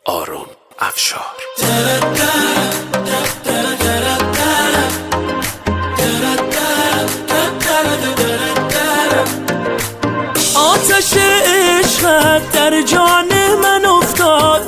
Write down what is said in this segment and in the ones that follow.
آرون افشار. آتش عشقت در جان من افتاد،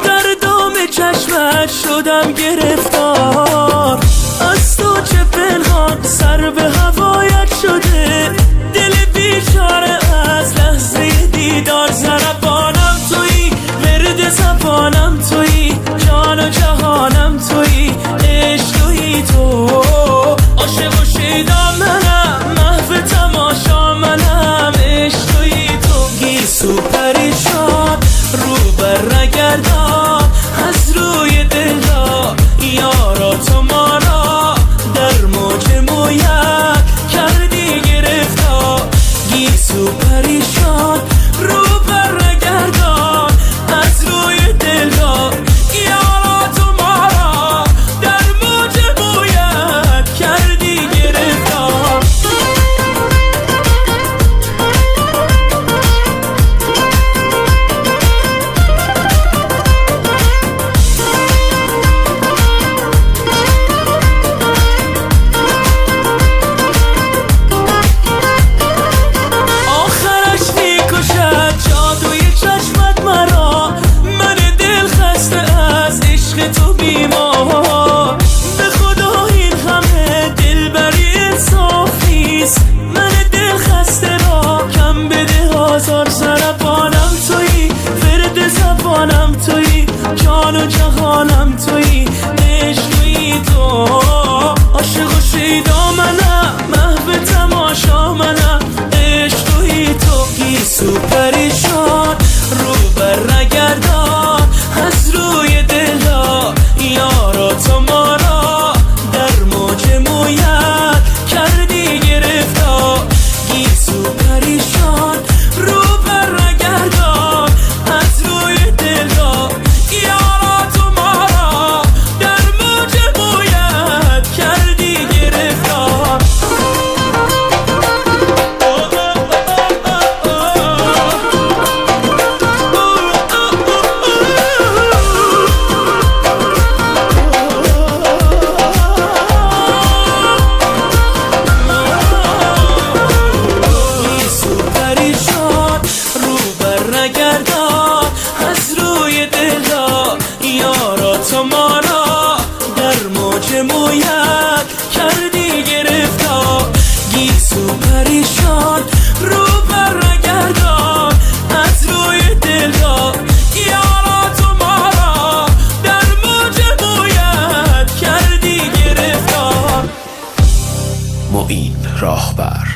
در دام چشمت شدم گرفتار. از تو چه پنهان سر به هوایت شده، دل بیچاره از لحظه دیدار. ضربانم تویی، ورد زبانم تویی، جان و جهانم تویی، عشق تویی تو. عاشق و شیدا منم، محو تماشا منم، عشق تویی تو. گیسو پریشان رو بر نگردان، از روی دل را یارا تو ما را در موج مویت کردی گرفتار. گیسو پریشان رو بر نگردان، از روی دل را یارا تو ما را در موج مویت کردی گرفتار. تو بیمار به خدا این همه دلبری انصافیست. من دل خسته را کم بده آزار. ضربانم تویی، ورد زبانم تویی، جان و جهانم تویی، عشق تویی تو. عاشق و شیدا منم، محو تماشا منم، عشق تویی تو. گیسو پریشان رو بر نگردان، از روی دل را یارا تو ما را در موج مویت کردی گرفتار. گیسو پریشان رو بر نگردان، از روی دل را یارا تو ما را در موج مویت کردی گرفتار. نگردان، از روی دل را یارا تو ما را در موج مویت کردی گرفتار. گیسو پریشان رو بر نگردان، از روی دل را یارا تو ما را در موج مویت کردی گرفتار. معین راهبر.